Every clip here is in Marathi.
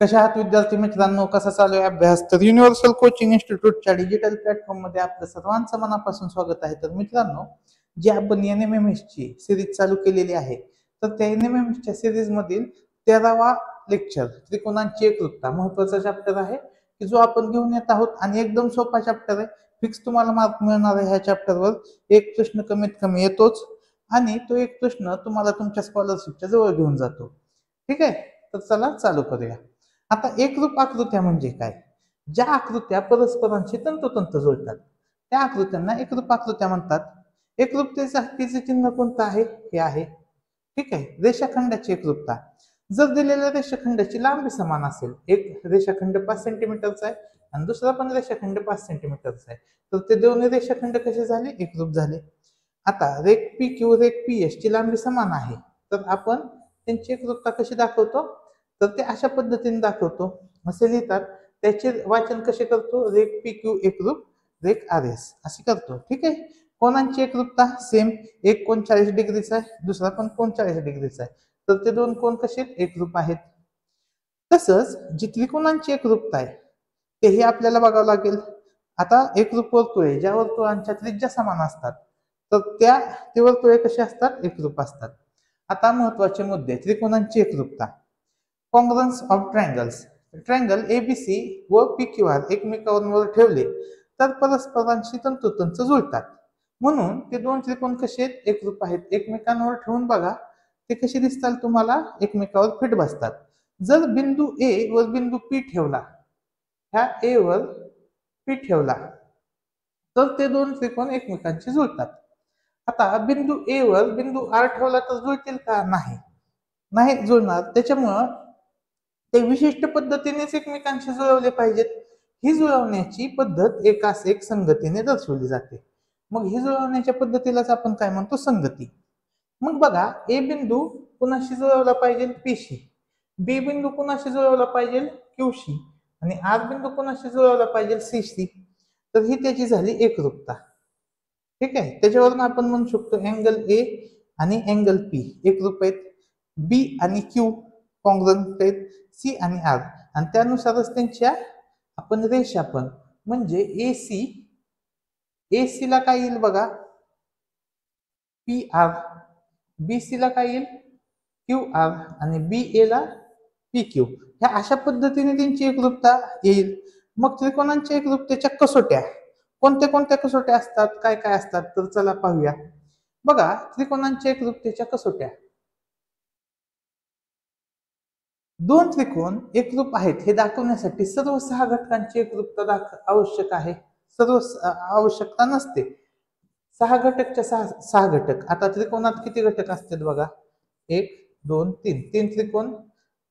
कशा आहात विद्यार्थी मित्रांनो, कसा चालू आहे अभ्यास? तर युनिव्हर्सल कोचिंग इन्स्टिट्यूटच्या डिजिटल प्लॅटफॉर्म मध्ये आपलं सर्वांचं मनापासून स्वागत आहे. तर मित्रांनो, जी आपण NMMS ची सिरीज चालू केलेली आहे, तर त्या NMMS च्या सिरीज मधील 13वा लेक्चर त्रिकोणांची एकरूपता महत्वाचा चॅप्टर आहे की जो आपण घेऊन येत आहोत आणि एकदम सोपा चॅप्टर आहे. फिक्स तुम्हाला मार्क मिळणार आहे ह्या चॅप्टरवर. एक प्रश्न कमीत कमी येतोच आणि तो एक प्रश्न तुम्हाला तुमच्या स्कॉलरशिपच्या जवळ घेऊन जातो. ठीक आहे, तर चला चालू करूया. आता एकरूप आकृत्या म्हणजे काय? ज्या आकृत्या परस्परांशी तंतोतंत जोडतात त्या आकृत्यांना एकरूप आकृत्या म्हणतात. एकरूपतेचं हक्कीचे चिन्ह कोणतं आहे? हे आहे. ठीक आहे, रेषाखंडाची एकरूपता. जर दिलेल्या रेषाखंडाची लांबी समान असेल, एक रेषाखंड 5 सेंटीमीटरचा आहे आणि दुसरा पण रेषाखंड 5 सेंटीमीटरचा आहे, तर ते दोन्ही रेषाखंड कसे झाले? एकरूप झाले. आता रेख PQ रेख PS ची लांबी समान आहे, तर आपण त्यांची एकरूपता कशी दाखवतो? तर ते अशा पद्धतीने दाखवतो, असे लिहितात. त्याचे वाचन कसे करतो? रेख PQ एकरूप रेख RS असे करतो. ठीक आहे. कोणांची एकरूपता सेम, एक कोण 40 डिग्रीचा आहे, दुसरा पण कोण 40 डिग्रीचा आहे, तर ते दोन कोण कसे एकरूप आहेत. तसंच जी त्रिकोणांची एकरूपता आहे तेही आपल्याला बघावं लागेल. आता एकरूप वर्तुळे, ज्या वर्तुळांच्या त्रिज्या समान असतात, तर ते वर्तुळे कसे असतात? एकरूप असतात. आता महत्वाचे मुद्दे. त्रिकोणांची एकरूपता. Congruence of triangles. Triangle ABC व PQR एकमेकांवर ठेवले तर परस्परांशी तंतोतंत जुळतात. म्हणून ते दोन त्रिकोण कसे आहेत? एकरूप आहेत. एकमेकांवर ठेवून बघा, ते कसे दिसतात तुम्हाला? एकमेकावर फिट बसतात. जर बिंदू A वर बिंदू P ठेवला, ह्या A वर P ठेवला, तर ते दोन त्रिकोण एकमेकांशी जुळतात. आता बिंदू A वर बिंदू R ठेवला तर जुळतील का? नाही जुळणार. त्याच्यामुळं ते विशिष्ट पद्धतीनेच एकमेकांशी जुळवले पाहिजेत. ही जुळवण्याची पद्धत एकास एक संगतीने दर्शवली जाते. मग ही जुळवण्याच्या पद्धतीलाच आपण काय म्हणतो? संगती. मग बघा, A बिंदू कुणाशी जुळवला पाहिजे? P शी. B बिंदू कुणाशी जुळवला पाहिजे? Q शी. आणि R बिंदू कुणाशी जुळवला पाहिजे? C शी. तर ही त्याची झाली एकरूपता. ठीक आहे. त्याच्यावरून आपण म्हणू शकतो अँगल A आणि अँगल P एकरूप आहेत, B आणि Q कॉन्ग्रुएंट आहेत, C आणि R, आणि त्यानुसारच त्यांच्या आपण रेषा पण म्हणजे AC ला काय येईल बघा? PR. BC ला काय येईल? QR. आणि BA ला PQ. ह्या अशा पद्धतीने त्यांची एकरूपता येईल. मग त्रिकोणांच्या एकरूपतेच्या कसोट्या कोणत्या कोणत्या कसोट्या असतात, काय काय असतात, तर चला पाहूया. बघा, त्रिकोणांच्या एकरूपतेच्या कसोट्या. दोन त्रिकोण एकरूप आहेत हे दाखवण्यासाठी सर्व 6 घटकांची एकरूपता आवश्यक आहे. सर्व आवश्यकता नसते. 6 घटकच्या 6 घटक. आता त्रिकोणात किती घटक असतात बघा? 1 2 3. 3 त्रिकोण,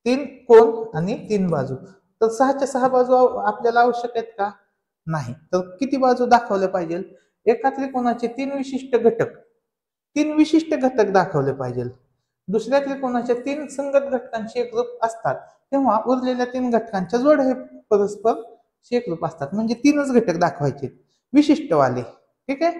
3 कोण आणि 3 बाजू. तर 6च्या 6 बाजू आपल्याला आवश्यक आहेत का? नाही. तर किती बाजू दाखवल्या पाहिजे? एका त्रिकोणाचे 3 विशिष्ट घटक दाखवले पाहिजे. दुसऱ्या त्रिकोणाच्या 3 संगत घटकांशी एकरूप असतात, तेव्हा उरलेल्या 3 घटकांच्या जोड्या हे परस्पर एकरूप असतात. म्हणजे 3च घटक दाखवायचे विशिष्टवाले. ठीक आहे.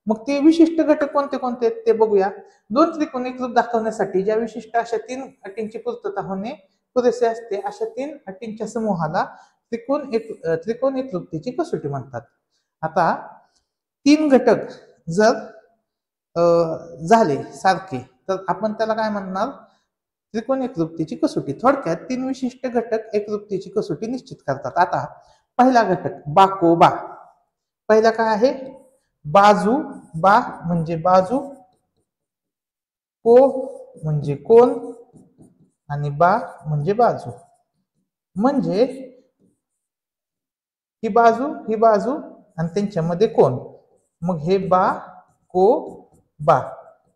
मग ते विशिष्ट घटक कोणते कोणते ते बघूया. दोन त्रिकोण एकरूप दाखवण्यासाठी ज्या विशिष्ट अशा 3 अटींची पूर्तता होणे पुरेसे असते, अशा 3 अटींच्या समूहाला त्रिकोण एकरूपतेची कसोटी म्हणतात. आता 3 घटक जर झाले सारखे, तर आपण त्याला काय म्हणणार? त्रिकोण एकरूपतेची कसोटी. थोडक्यात 3 विशिष्ट घटक एकरूपतेची कसोटी निश्चित करतात. आता पहिला घटक बाकोबा. पहिला काय आहे? बाजू. बा म्हणजे बाजू, को म्हणजे कोण, आणि बा म्हणजे बाजू. म्हणजे ही बाजू आणि त्यांच्यामध्ये कोण. मग हे बा को बा.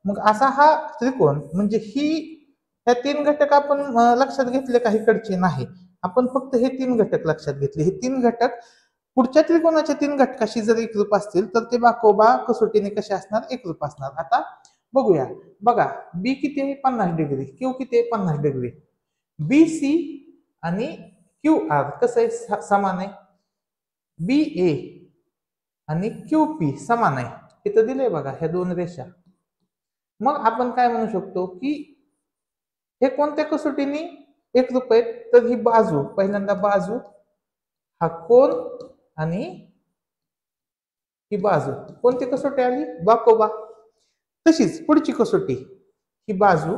मग असा हा त्रिकोण. म्हणजे ह्या 3 घटक आपण लक्षात घेतले का? इकडचे नाही, आपण फक्त हे 3 घटक लक्षात घेतले. हे 3 घटक पुढच्या त्रिकोणाच्या 3 घटकाशी जर एकरूप असतील तर ते बाकोबा कसोटीने कसे असणार? एकरूप असणार. आता बघूया. बघा, बी किती आहे? 50 डिग्री. क्यू किती आहे? 50 डिग्री. BC आणि QR कसं आहे? समान आहे. BA आणि QP समान आहे. इथं दिलंय बघा ह्या 2 रेषा. मग आपण काय म्हणू शकतो की हे कोणत्या कसोटीने एकरूप आहेत, तर ही बाजू पहिल्यांदा बाजू हा कोन आणि ही बाजू कोणती कसोटी आली बाकोबा. तशीच पुढची कसोटी ही बाजू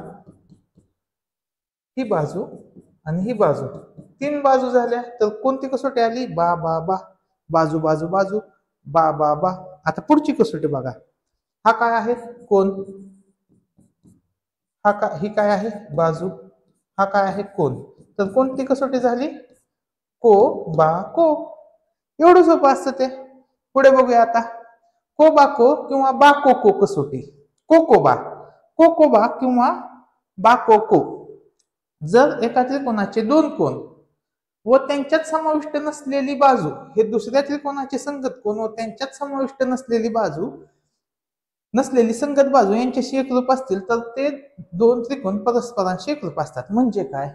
ही बाजू आणि ही बाजू तीन बाजू झाल्या तर कोणती कसोटी आली बा बा बा बाजू बाजू बाजू बा बा बा. आता पुढची कसोटी बघा हा काय आहे कोन हा का ही काय आहे बाजू हा काय आहे कोन. तर कोणती कसोटी झाली को बा को. एवढं सोपं असतं ते. पुढे बघूया आता को बा को किंवा बा को को कसोटी कोकोबा कोकोबा किंवा बा को को. जर एका त्रिकोणाचे दोन कोन व त्यांच्यात समाविष्ट नसलेली बाजू हे दुसऱ्या त्रिकोणाचे संगत कोन व त्यांच्यात समाविष्ट नसलेली संगत बाजू यांच्याशी एकरूप असतील तर ते दोन त्रिकोण परस्परांशी एकरूप असतात. म्हणजे काय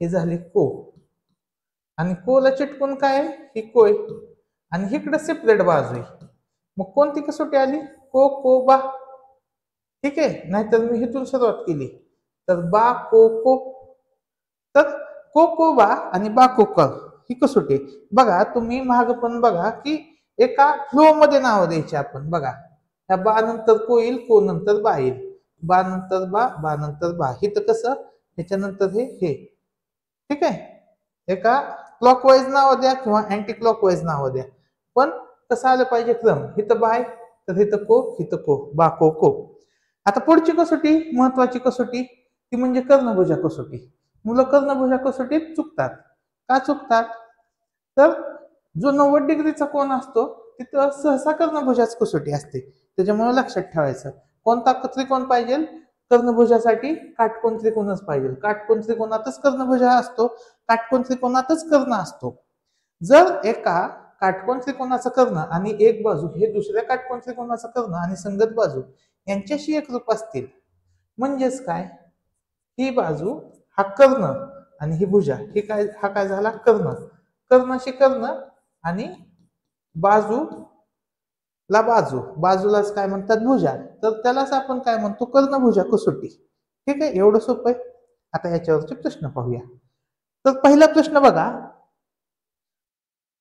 हे झाले को आणि कोला चिटकून काय ही कोय आणि इकडे सेपरेट बाजू आहे. मग कोणती कसोटी आली को को बा. ठीक आहे. नाहीतर मी इथून सुरुवात केली तर बा को को. तर को को बा आणि बा को क ही कसोटी बघा. तुम्ही माग पण बघा की एका फ्लो मध्ये नाव द्यायची आपण. बघा या बा नंतर को येईल को नंतर बा येईल बा नंतर बा नंतर बा. हे तर कसं ह्याच्यानंतर हे ठीक आहे. एका क्लॉकवाईज नाव द्या किंवा अँटी क्लॉकवाईज नाव द्या पण कसं आलं पाहिजे क्रम. हिथं बाय तर हिथं को बा को को. आता पुढची कसोटी महत्वाची कसोटी ती म्हणजे कर्णभुजा कसोटी. मुलं कर्णभुजा कसोटीत चुकतात. का चुकतात तर जो 90 डिग्रीचा कोन असतो तिथं सहसा कर्णभुजाच कसोटी असते. त्याच्यामुळे लक्षात ठेवायचं कोणता त्रिकोण पाहिजे कर्णभुजासाठी काटकोन त्रिकोणच पाहिजे. काटकोन त्रिकोणातच कर्णभुजा असतो. काटकोन त्रिकोणातच कर्ण असतो. जर एका काटकोन त्रिकोणाचा कर्ण आणि एक बाजू हे दुसऱ्या काटकोन त्रिकोणाचा कर्ण आणि संगत बाजू यांच्याशी एकरूप असतील म्हणजेच काय ही बाजू हा कर्ण आणि ही भुजा ही काय हा काय झाला कर्ण. कर्णाशी कर्ण आणि बाजू बाजूलाच काय म्हणतात भुजा. तर त्यालाच आपण काय म्हणतो कर्णभुजा कसोटी. ठीक आहे. एवढं सोपं आहे. आता याच्यावरचे प्रश्न पाहूया. तर पहिला प्रश्न बघा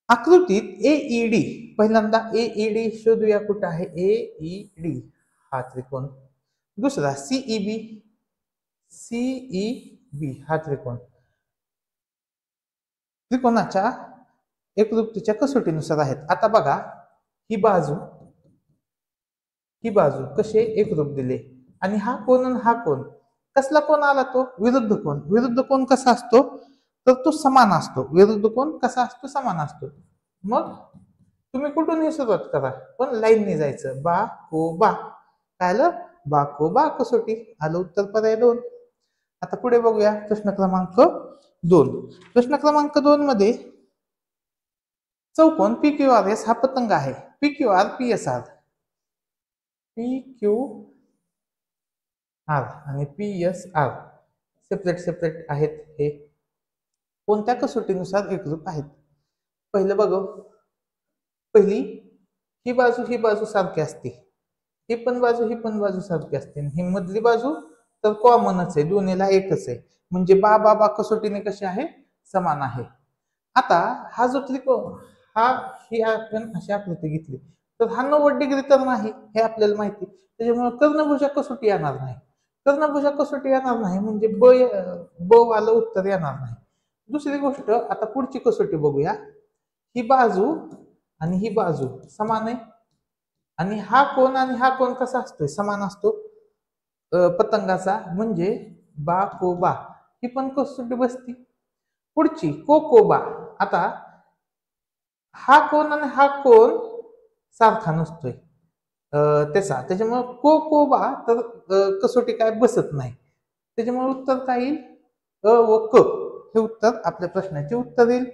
आकृतीत एईडी पहिल्यांदा एईडी शोधूया कुठं आहे एईडी हा त्रिकोण. दुसरा सीईबी हा त्रिकोणाच्या एकरूपतेच्या कसोटीनुसार आहेत. आता बघा ही बाजू कसे एकरूप दिले आणि हा कोण आणि हा कोण कसला कोण आला तो विरुद्ध कोण. विरुद्ध कोण कसा असतो तर तो समान असतो. विरुद्ध कोण कसा असतो समान असतो. मग तुम्ही कुठूनही सुरुवात करा पण लाईनने जायचं बा को बा. काय आलं बा को बा कसोटी. आलं उत्तर पर्याय 2. आता पुढे बघूया प्रश्न क्रमांक 2. प्रश्न क्रमांक 2 मध्ये चौकोन पी क्यू आर एस हा पतंग आहे. P Q R P S R आणि पी एस आर सेपरेट आहेत. हे कोणत्या कसोटीनुसार एकरूप आहेत. पहिलं बघ पहिली ही बाजू सारखी असते. ही पण बाजू सारखी असते. ही मधली बाजू तर कॉमनच आहे. दोन्हीला एकच आहे. म्हणजे बा बा बा कसोटीने कशी आहे समान आहे. आता हा जो त्रिकोण ही आपण अशी आकृती घेतली तर हा 90 डिग्री तर नाही हे आपल्याला माहिती. त्याच्यामुळे कर्णभुजा कसोटी येणार नाही. कर्णभुजा कसोटी येणार नाही म्हणजे ब वालं उत्तर येणार नाही. दुसरी गोष्ट आता पुढची कसोटी बघूया. ही बाजू आणि ही बाजू समान आहे आणि हा कोण कसा असतोय समान असतो पतंगाचा म्हणजे बा को बा. ही पण कसोटी बसती. पुढची को को बा. आता हा कोण आणि हा कोण सारखा नसतोय त्याच्यामुळे को को बा तर कसोटी काय बसत नाही. त्याच्यामुळे उत्तर काय येईल व क हे उत्तर आपल्या प्रश्नाचे उत्तर येईल.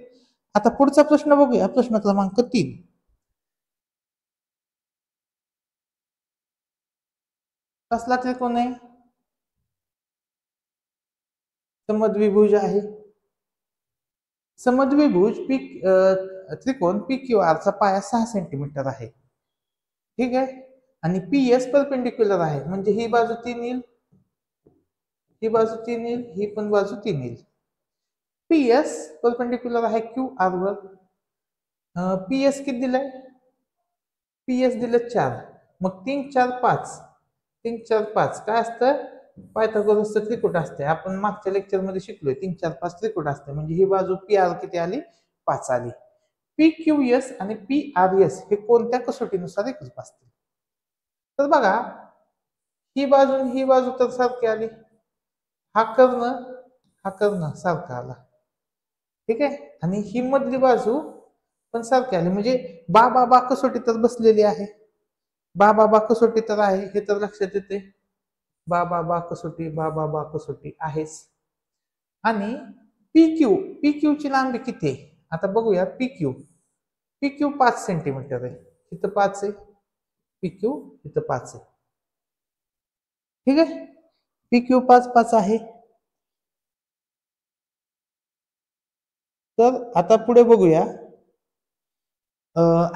आता पुढचा प्रश्न बघूया. प्रश्न क्रमांक 3. कसला त्रिकोण आहे समद्विभुज आहे. समद्विभुज त्रिकोण पी क्यू आर चा पाया 6 सेंटीमीटर आहे. ठीक आहे. आणि पी एस परपेंडिक्युलर आहे म्हणजे ही बाजू 3 येईल ही बाजू 3 येईल ही पण बाजू 3 येईल. पी एस परपेंडिक्युलर आहे क्यू आर वर. पी एस किती दिलंय, पी एस दिलं 4. मग 3 4 5, 3 4 5 काय असतं, पायथागोरसचं त्रिकूट असते. आपण मागच्या लेक्चर मध्ये शिकलोय 3 4 5 त्रिकूट असते. म्हणजे ही बाजू पी आर किती आली, 5 आली. पी क्यू एस आणि पी आर एस हे कोणत्या कसोटीनुसार एकरूप असतील. तर बघा ही बाजू तर सारखी आली, हा कर्ण सारखा आला, ठीक आहे. आणि ही मधली बाजू पण सारखी आली. म्हणजे बा कसोटी तर बसलेली आहे, बा कसोटी तर आहे, हे तर लक्षात येते. बा कसोटी आहेच. आणि पी क्यू ची लांबी किती आहे आता बघूया. पी क्यू 5 सेंटीमीटर आहे, इथं 5 आहे, पी क्यू इथं 5 आहे, ठीक आहे. पी क्यू 5 आहे. तर आता पुढे बघूया.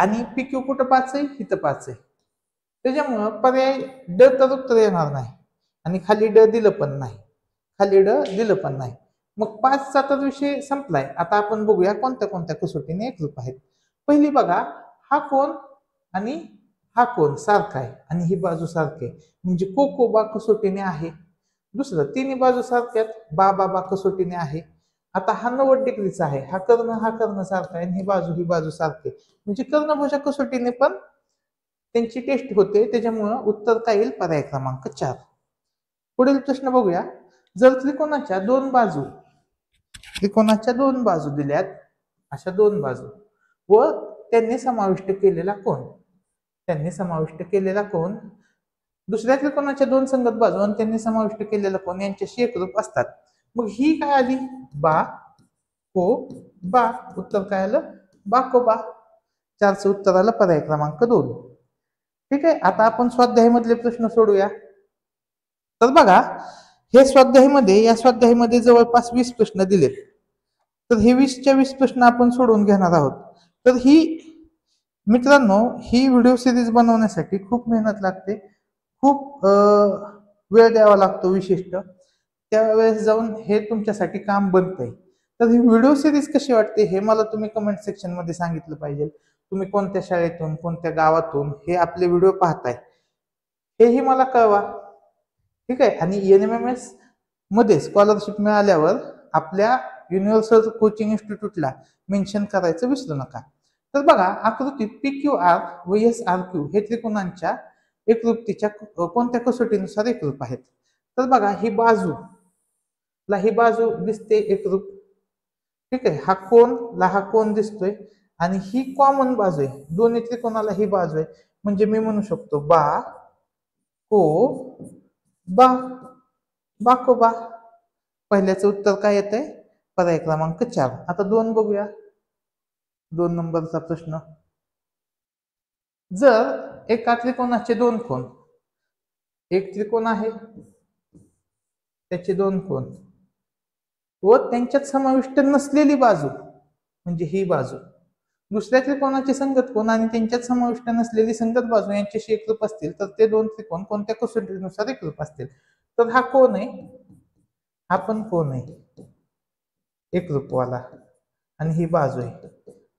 आणि पी क्यू कुठं 5 आहे, इथं 5 आहे. त्याच्यामुळं पर्याय ड तर उत्तर येणार नाही, आणि खाली ड दिलं पण नाही, मग 5चा तर विषय संपलाय. आता आपण बघूया कोणत्या कोणत्या कसोटीने एकरूप आहेत. पहिली बघा, हा कोण आणि हा कोण सारखा आहे आणि ही बाजू सारखी आहे, म्हणजे कोकोबा कसोटीने आहे. दुसरं, तिन्ही बाजू सारख्यात, बा कसोटीने आहे. आता हा 90 डिग्रीचा आहे, हा कर्ण सारखा आहे, आणि ही बाजू सारखी आहे. म्हणजे कर्णभुजा कसोटीने पण त्यांची टेस्ट होते. त्याच्यामुळं उत्तर काय येईल, पर्याय क्रमांक 4. पुढील प्रश्न बघूया. जर त्रिकोणाच्या दोन बाजू दिल्यात, अशा दोन बाजू, व त्यांनी समाविष्ट केलेला कोण दुसऱ्या त्रिकोणाच्या दोन संगत बाजू आणि त्यांनी समाविष्ट केलेला कोण यांच्याशी एकरूप असतात. मग ही काय आली, बा को बा. उत्तर काय आलं, बाकोबा. 4चं उत्तर आलं पर्याय क्रमांक 2. ठीक आहे. आता आपण स्वाध्याय मधले प्रश्न सोडूया. तर बघा, या स्वाध्यायामध्ये जवळपास 20 प्रश्न दिलेत. तर हे 20च्या 20 प्रश्न आपण सोडवून घेणार आहोत. तर मित्रांनो, ही व्हिडिओ सिरीज बनवण्यासाठी खूप मेहनत लागते, खूप वेळ द्यावा लागतो विशिष्ट. त्यावेळेस जाऊन हे तुमच्यासाठी काम बनतंय. तर ही व्हिडिओ सिरीज कशी वाटते हे मला तुम्ही कमेंट सेक्शन मध्ये सांगितलं पाहिजे. तुम्ही कोणत्या शाळेतून, कोणत्या गावातून हे आपले व्हिडिओ पाहताय हेही मला कळवा, ठीक आहे. आणि NMMS मध्ये स्कॉलरशिप मिळाल्यावर आपल्या युनिव्हर्सल कोचिंग इन्स्टिट्यूटला मेन्शन करायचं विसरू नका. तर बघा, आकृतीत PQR व SRQ हे त्रिकोणांच्या एकरूपतेच्या कोणत्या कसोटीनुसार एकरूप आहेत. तर बघा, ही बाजू दिसते एकरूप, ठीक आहे. हा कोण दिसतोय, आणि ही कॉमन बाजू आहे, दोन्ही त्रिकोणाला ही बाजू आहे. म्हणजे मी म्हणू शकतो बा को बा, बाकोबा. पहिल्याचं उत्तर काय येत आहे, पर्याय क्रमांक 4. आता 2 बघूया. 2 नंबरचा प्रश्न. जर एका त्रिकोणाचे दोन कोण, एक त्रिकोण आहे त्याचे दोन कोण, व त्यांच्यात समाविष्ट नसलेली बाजू म्हणजे ही बाजू, दुसऱ्या त्रिकोणाचे संगत कोण आणि त्यांच्यात समाविष्ट नसलेली संगत बाजू यांच्याशी एकरूप असतील, तर ते दोन त्रिकोण कोणत्या कसोटीनुसार एकरूप असतील. तर हा कोण आहे, हा पण कोण आहे एकरूपवाला, आणि ही बाजू आहे.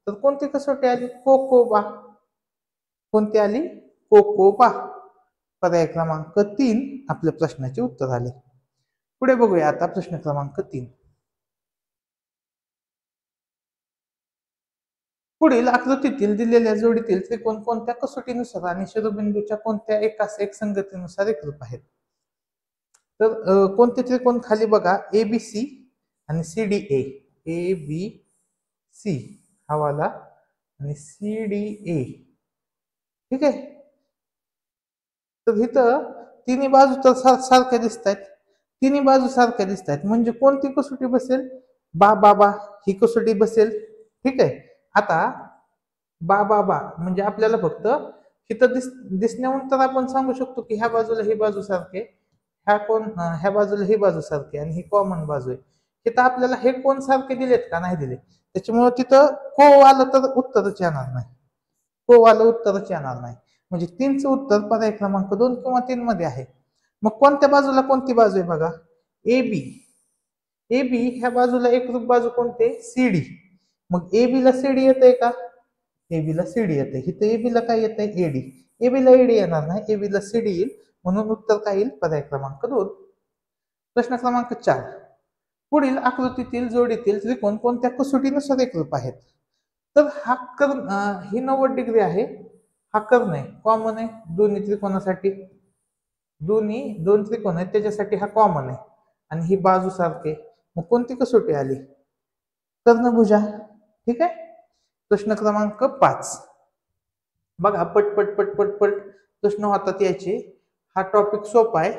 तर कोणती कसोटी आली, कोकोबा. कोणती आली, कोकोबा. पर्याय क्रमांक 3 आपल्या प्रश्नाचे उत्तर आले. पुढे बघूया आता प्रश्न क्रमांक 3. पुढील आकृतीतील दिलेल्या जोडीतील त्रिकोण कोणत्या कसोटीनुसार आणि शिरोबिंदूच्या कोणत्या एक संगतीनुसार एकरूप आहेत. तर कोणते त्रिकोण खाली बघा, ABC आणि CDA. ABC हा वाला आणि CDA, ठीक आहे. तर इथं तिन्ही बाजू तर सारख्या दिसत आहेत, म्हणजे कोणती कसोटी बसेल, बा ही कसोटी बसेल, ठीक आहे. आता बा म्हणजे आपल्याला फक्त इथं दिसण्यावरून तर आपण सांगू शकतो की ह्या बाजूला ही बाजू सारखी, ह्या बाजूला ही बाजू सारखी, आणि ही कॉमन बाजू आहे. तिथं आपल्याला हे कोण सारखे दिलेत का, नाही दिले. त्याच्यामुळे तिथं को आलं तर उत्तरच येणार नाही. म्हणजे 3चं उत्तर पर्याय क्रमांक 2 किंवा 3 मध्ये आहे. मग कोणत्या बाजूला कोणती बाजू आहे बघा, AB ए बी ह्या बाजूला एकरूप बाजू कोणते, सीडी. मग ए बी ला सीडी येतंय का, ए बी ला सीडी येते. इथं ए बी ला काय येतंय, एडी. ए बी ला एडी येणार नाही, ए बी ला सीडी येईल, म्हणून उत्तर काय येईल, पर्याय क्रमांक 2. प्रश्न क्रमांक 4. पुढील आकृतीतील जोडीतील त्रिकोण कोणत्या कसोटीनुसार एकरूप आहेत. तर हा कर्ण, ही 90 डिग्री आहे, हा कर्ण आहे, कॉमन आहे दोन्ही त्रिकोणासाठी. दोन त्रिकोण आहेत त्याच्यासाठी हा कॉमन आहे, आणि ही बाजू सारखे. मग कोणती कसोटी आली, कर्णभुजा. ठीक आहे. प्रश्न क्रमांक 5. बघा पटपट पटपट पट प्रश्न होतात याचे. हा टॉपिक सोपा आहे,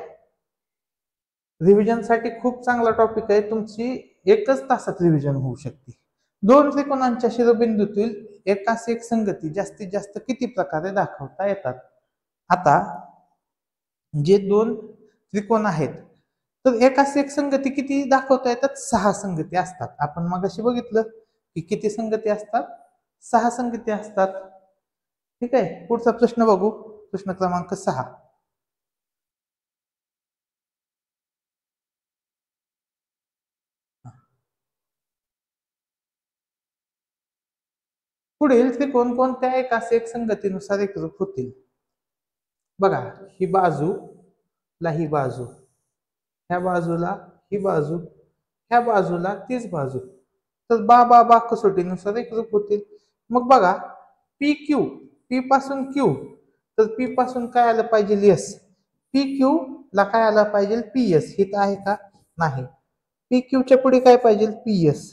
रिव्हिजन साठी खूप चांगला टॉपिक आहे. तुमची 1च तासात रिव्हिजन होऊ शकते. दोन त्रिकोणांच्या शिरोबिंदूतील एकास एक संगती जास्तीत जास्त किती प्रकारे दाखवता येतात. आता जे दोन त्रिकोण आहेत, तर एकास एक संगती किती दाखवता येतात, 6 संगती असतात. आपण मगाशी बघितलं की किती संगती असतात, 6 संगती असतात. ठीक आहे. पुढचा प्रश्न बघू, प्रश्न क्रमांक 6. पुढील त्रिकोण कोणत्या एकास एक संगतीनुसार एकरूप होतील. बघा ही बाजू ला ही बाजू, ह्या बाजूला ही बाजू, ह्या बाजूला तीच बाजू, तर बा कसोटीनुसार एकरूप होतील. मग बघा पी क्यू, पी पासून क्यू, तर पी पासून काय आलं पाहिजे, एस. पी क्यू ला काय आलं पाहिजे, पी एस. हित आहे का, नाही. पी क्यू च्या पुढे काय पाहिजे, पी एस.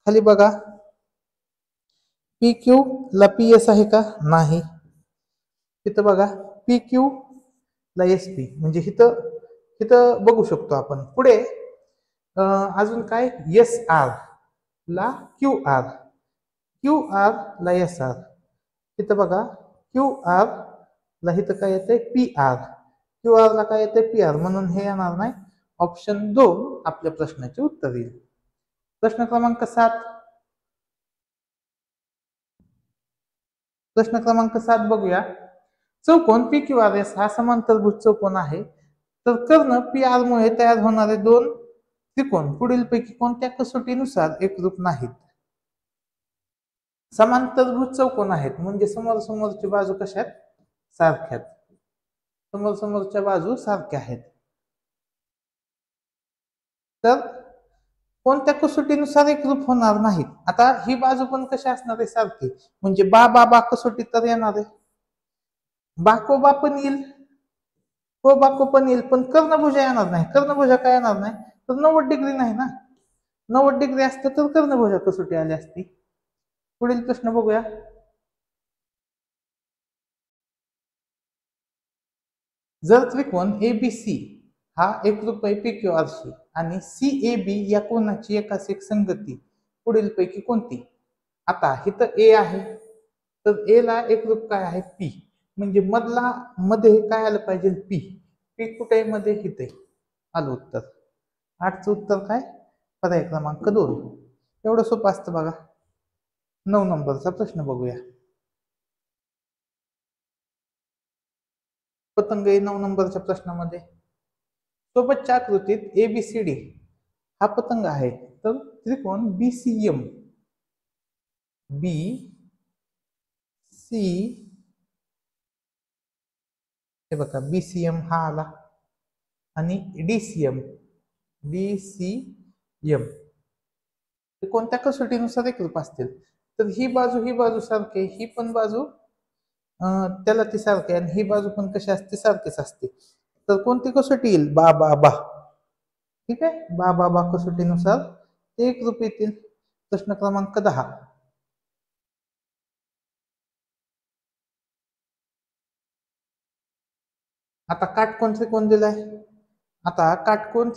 खाली बघा पी क्यू ला पी एस आहे का, नाही. तिथं बघा पी क्यू ला एस पी, म्हणजे इथं बघू शकतो आपण. पुढे अजून काय, एस आर ला क्यू आर, क्यू आर ला एस आर. इथं बघा क्यू आर ला इथं काय येतंय, पी आर. क्यू आर ला काय येतंय, पी आर. म्हणून हे येणार नाही. ऑप्शन 2 आपल्या प्रश्नाचे उत्तर येईल. प्रश्न क्रमांक 7. प्रश्न क्रमांक 7 बघूया. चौकोन पी क्यू आर एस हा समांतरभुज चौकोन आहे. तर कर्ण पी आर मुळे तयार होणारे दोन त्रिकोण पुढीलपैकी कोणत्या कसोटीनुसार एकरूप नाहीत. समांतरभुज चौकोन आहेत म्हणजे समोर समोरची बाजू कशा आहेत, सारख्यात. समोर समोरच्या बाजू सारख्या आहेत. तर कोणत्या कसोटीनुसार एकरूप होणार नाहीत. आता ही बाजू पण कशी असणार आहे, सारखी. म्हणजे बा कसोटी तर येणार आहे, बाकोबा पण येईल, को बाको पण येईल, पण कर्णभुजा येणार नाही. कर्णभुजा काय येणार नाही, तर 90 डिग्री नाही ना. 90 डिग्री असतं तर कर्णभुजा कसोटी आली असती. पुढील प्रश्न बघूया. जर त्रिकोण एबीसी हा एकरूप आहे पीक्यूआरशी आणि सीएबी या कोणाची एकास एक संगती पुढीलपैकी कोणती. आता इथं ए आहे, तर ए ला एकरूप काय आहे, पी. म्हणजे मध्ये काय आलं पाहिजे, पी. पी कुठे मध्ये, इथे आलं उत्तर. 8चं उत्तर काय, पर्याय क्रमांक 2. एवढं सोपं असतं बघा. 9 नंबरचा प्रश्न बघूया. पतंग 9 नंबरच्या प्रश्नामध्ये सोबतच्या आकृतीत एबीसीडी हा पतंग आहे. तर त्रिकोण बीसीएम, बी सी, हे बघा बीसीएम हा आला, आणि डीसीएम, डीसीएम कोणत्या कसोटीनुसार एकरूप असतील. तर ही बाजू सारखी, ही पण बाजू त्याला ती सारखी, आणि ही बाजू पण कशी असते, सारखीच असते. तर कोणती कसोटी येईल, बा. ठीक आहे. बा कसोटीनुसार ते एकरूप येतील. प्रश्न क्रमांक 10. आता काटकोन त्रिकोण दिलाय. आता काटकोन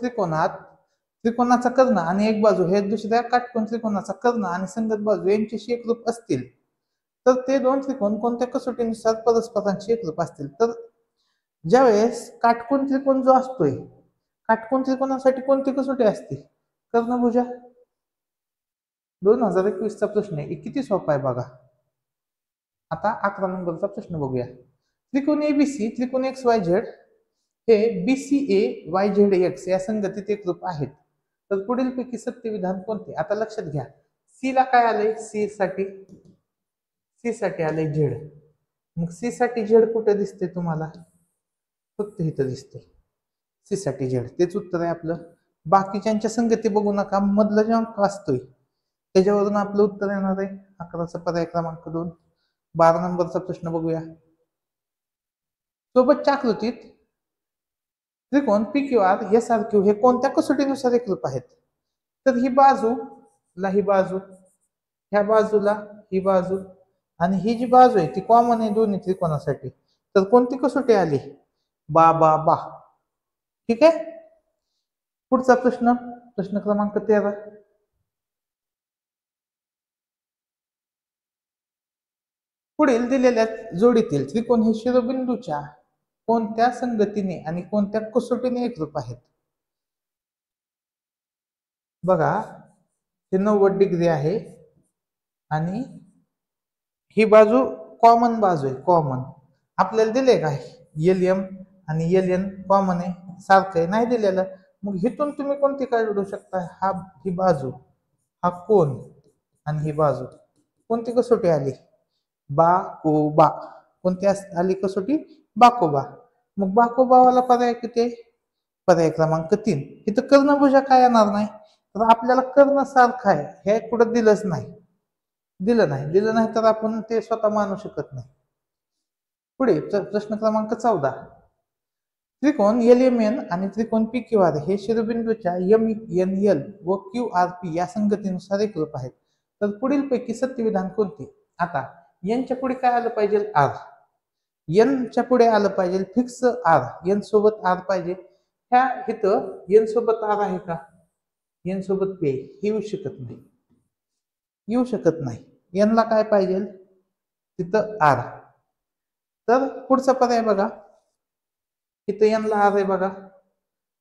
त्रिकोणाचा कर्ण आणि एक बाजू हे दुसऱ्या काटकोन त्रिकोणाचा कर्ण आणि संगत बाजू यांच्याशी एकरूप असतील, तर ते दोन त्रिकोण कोणत्या कसोटीनुसार परस्परांशी एकरूप असतील. तर ज्यावेळेस काटकोन त्रिकोण जो असतोय, काटकोन त्रिकोणासाठी कोणती कसोटी असते, कर्णभुजा. 2021 चा प्रश्न आहे, किती सोपा आहे बघा. आता 11 नंबरचा प्रश्न बघूया. त्रिकोण एबीसी, त्रिकोण एक्स वाय झेड हे बीसीए वाय झेड एक्स या संगतीत एकरूप आहेत. तर पुढीलपैकी सत्य विधान कोणते? आता लक्षात घ्या, सी ला काय आलंय? सी साठी आलंय झेड. मग सी साठी झेड कुठे दिसते तुम्हाला? फक्त इथं दिसते सी साठी झेड. तेच उत्तर आहे आपलं. बाकीच्यांच्या संगती बघू नका, मधला जो अंक असतोय त्याच्यावरून आपलं उत्तर येणार आहे. 11चा पर्याय क्रमांक 2. 12 नंबरचा प्रश्न बघूया. सोबतच्या आकृतीत त्रिकोण पी क्यू आर हे सारखे हे कोणत्या कसोटीनुसार एकरूप आहेत? तर ही बाजूला ही बाजू, ह्या बाजूला ही बाजू, आणि ही जी बाजू आहे ती कॉमन आहे दोन्ही त्रिकोणासाठी. तर कोणती कसोटी आली? बा बा बा. ठीक आहे. पुढचा प्रश्न, प्रश्न क्रमांक 13. पुढील दिलेल्या जोडीतील त्रिकोण हे शिरोबिंदूच्या कोणत्या संगतीने आणि कोणत्या कसोटीने एकरूप आहेत? बघा, हे 90 डिग्री आहे आणि ही बाजू कॉमन बाजू आहे. कॉमन आपल्याला दिले काय? एल एम आणि एल एन कॉमन आहे, सारखं आहे, नाही दिलेलं. मग इथून तुम्ही कोणती काढू शकता? ही बाजू, हा कोण, आणि ही बाजू. कोणती कसोटी आली? बाकोबा. कोणती आली कसोटी? बाकोबा. मग बाकोबावाला पर्याय किती आहे? पर्याय क्रमांक 3. इथं कर्णभुजा काय येणार नाही, तर आपल्याला कर्ण सारखं आहे हे कुठं दिलं नाही तर आपण ते स्वतः मानू शकत नाही. पुढे प्रश्न क्रमांक 14. त्रिकोण एल एम एन आणि त्रिकोण पी क्यू आर हे शिरोबिंदूच्या एम एन एल व क्यू आर पी या संगतीनुसार एकरूप आहेत. तर पुढीलपैकी सत्य विधान कोणते? आता यांच्या पुढे काय आलं पाहिजे? आर. एनच्या पुढे आलं पाहिजे फिक्स आर. एन सोबत आर पाहिजे. ह्या इथं एन सोबत आर आहे का? एन सोबत पे येऊ शकत नाही. एनला काय पाहिजे? तिथं आर. तर पुढचा पर्याय बघा, इथं एनला आर आहे बघा,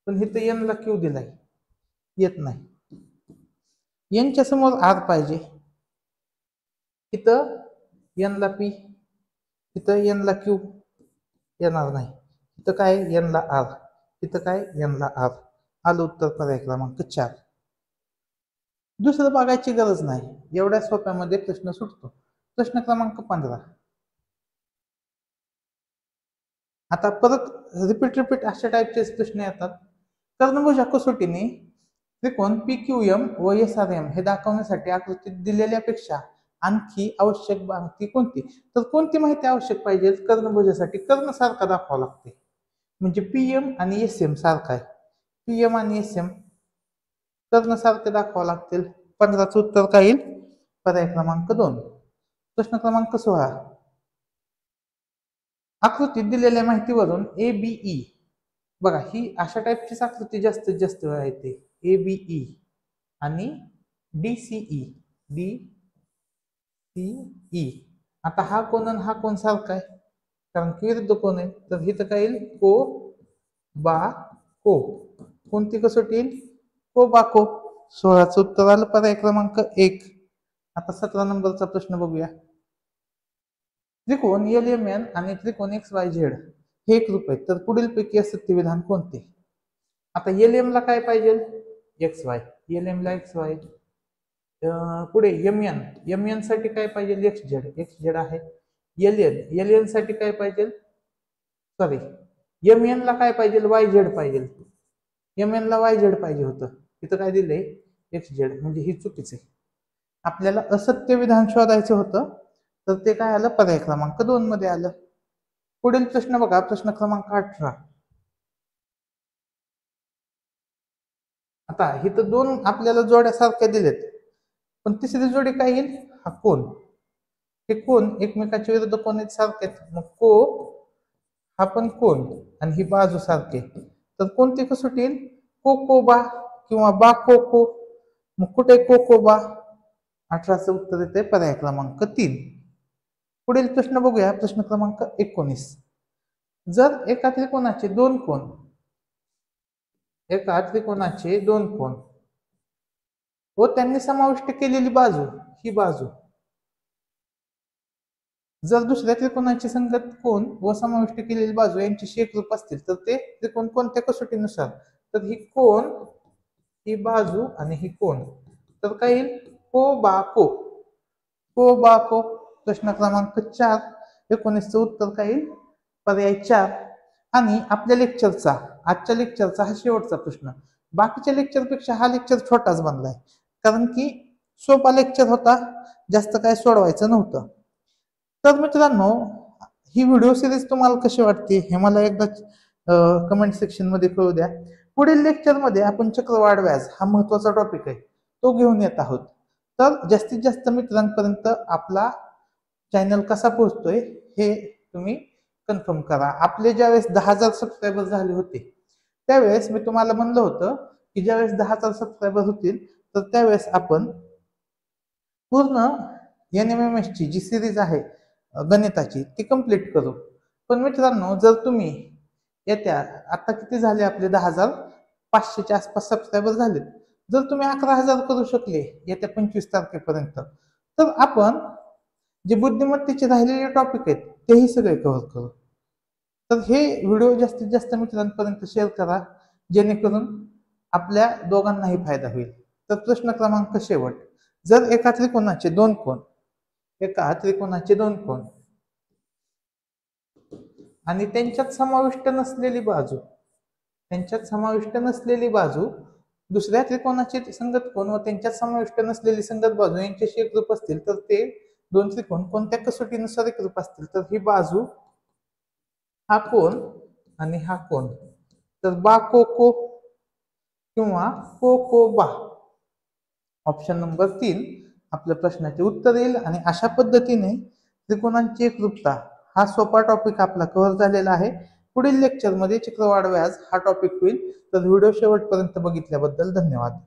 पण इथं एनला क्यू दिलाय, येत नाही. एनच्या समोर आर पाहिजे, इथं एनला पी, इथं एनला क्यू येणार नाही. इथं काय? एनला आर, इथं काय? एनला आर. आलं उत्तर पर्याय क्रमांक 4. दुसरं बघायची गरज नाही, एवढ्या सोप्यामध्ये प्रश्न सुटतो. प्रश्न क्रमांक 15. आता परत रिपीट अशा टाईपचे प्रश्न येतात. कर्णभुजा कसोटीने त्रिकोण पी क्यू एम व एस आर एम हे दाखवण्यासाठी आकृतीत दिलेल्यापेक्षा आणखी आवश्यक माहिती कोणती? तर कोणती माहिती आवश्यक पाहिजे? कर्णभुजासाठी कर्ण सारखा दाखवावा लागते, म्हणजे पीएम आणि एस एम सारखा आहे. पीएम आणि एस एम कर्ण सारखे दाखवावं लागतील. 15चं उत्तर काय येईल? पर्याय क्रमांक 2. प्रश्न क्रमांक 16. आकृतीत दिलेल्या माहितीवरून एबीई, बघा ही अशा टाईपचीच आकृती जास्तीत जास्त वेळा येते. एबीई आणि डीसीई, डीसीई. आता हा कोण आणि हा कोण सारखा आहे, कारण की विरुद्ध कोण आहे. तर इथं काय येईल? को बा को. कोणती कसोटी येईल? को बा को. 16चं उत्तर आलं पर्याय क्रमांक 1. आता 17 नंबरचा प्रश्न बघूया. त्रिकोण एल एम एन आणि त्रिकोण एक्स वाय झेड हे एकरूप आहेत. तर पुढीलपैकी सत्य विधान कोणते? आता एल एम ला काय पाहिजे? X Y. एल एम ला एक्स वाय. पुढे एम एन साठी काय पाहिजे? एक्स झेड आहे. एल एन साठी काय पाहिजे? सॉरी, एम एन ला काय पाहिजे? वाय झेड पाहिजे. एम एन ला वाय झेड पाहिजे होतं, इथं काय दिलंय? X Z. म्हणजे ही चुकीचं आहे. आपल्याला असत्य विधान शोधायचं होतं, तर ते काय आलं? पर्याय क्रमांक 2 मध्ये आलं. पुढील प्रश्न बघा, प्रश्न क्रमांक 18. आता इथं 2 आपल्याला जोड्या सारख्या दिलेत, पण तिसरी जोडी काय येईल? हा कोण. हे कोण एकमेकाच्या विरुद्ध कोण आहेत? सारखे. मग को हा पण कोण आणि ही बाजू सारखे. तर कोणती कसोटी येईल? कोकोबा किंवा बा कोको. मग कुठे कोकोबा? 18चं उत्तर येते पर्याय क्रमांक 3. पुढील प्रश्न बघूया, प्रश्न क्रमांक 19. जर एका त्रिकोणाचे दोन कोण व त्यांनी समाविष्ट केलेली बाजू ही बाजू जर दुसऱ्या त्रिकोणाची संगत कोण व समाविष्ट केलेली बाजू यांच्याशी एकरूप असतील, तर ते त्रिकोण कोणत्या कसोटीनुसार? तर ही कोण ही बाजू आणि ही कोण, तर काय येईल को बा को, को बा को. प्रश्न क्रमांक 4 19चं उत्तर काय येईल पर्याय 4. आणि आपल्या लेक्चरचा आजच्या लेक्चरचा हा शेवटचा प्रश्न. बाकीच्या लेक्चरपेक्षा हा लेक्चर छोटाच बनलाय, कारण की सोपा लेक्चर होता, जास्त काय सोडवायचं नव्हतं. तर मित्रांनो, ही व्हिडिओ सिरीज तुम्हाला कशी वाटते हे मला एकदा कमेंट सेक्शन मध्ये कळू द्या. पुढील लेक्चर मध्ये आपण चक्रवाढ व्याज हा महत्वाचा टॉपिक आहे तो घेऊन येत आहोत. तर जास्तीत जास्त मित्रांपर्यंत आपला चॅनल कसा पोहोचतोय हे तुम्ही कन्फर्म करा. आपले ज्यावेळेस 10,000 सबस्क्रायबर झाले होते त्यावेळेस मी तुम्हाला म्हणलं होतं की ज्यावेळेस 10,000 सबस्क्रायबर होतील तर त्यावेळेस आपण पूर्ण NMMS ची जी सिरीज आहे गणिताची ती कंप्लीट करू. पण मित्रांनो, जर तुम्ही येत्या आता किती झाले आपले 10,500च्या आसपास सबस्क्रायबर झालेत, जर तुम्ही 11,000 करू शकले येत्या 25 तारखेपर्यंत, तर आपण जे बुद्धिमत्तेचे राहिलेले टॉपिक आहेत तेही सगळे कव्हर करू. तर हे व्हिडिओ जास्तीत जास्त मित्रांपर्यंत शेअर करा, जेणेकरून आपल्या दोघांनाही फायदा होईल. तर प्रश्न क्रमांक शेवट, जर एका त्रिकोणाचे दोन कोण आणि त्यांच्यात समाविष्ट नसलेली बाजू दुसऱ्या त्रिकोणाचे संगत कोण व त्यांच्यात समाविष्ट नसलेली संगत बाजू यांच्याशी एकरूप असतील तर ते दोन त्रिकोण कोणत्या कसोटीनुसार एकरूप असतील, तर ही बाजू हा कोण आणि हा कोण, तर बा को को किंवा को को बा. ऑप्शन नंबर 3 आपल्या प्रश्नाचे उत्तर येईल. आणि अशा पद्धतीने त्रिकोणांची एकरूपता हा सोपा टॉपिक आपला कव्हर झालेला आहे. पुढील लेक्चरमध्ये चक्रवाढ व्याज हा टॉपिक होईल. तर व्हिडिओ शेवटपर्यंत बघितल्याबद्दल धन्यवाद.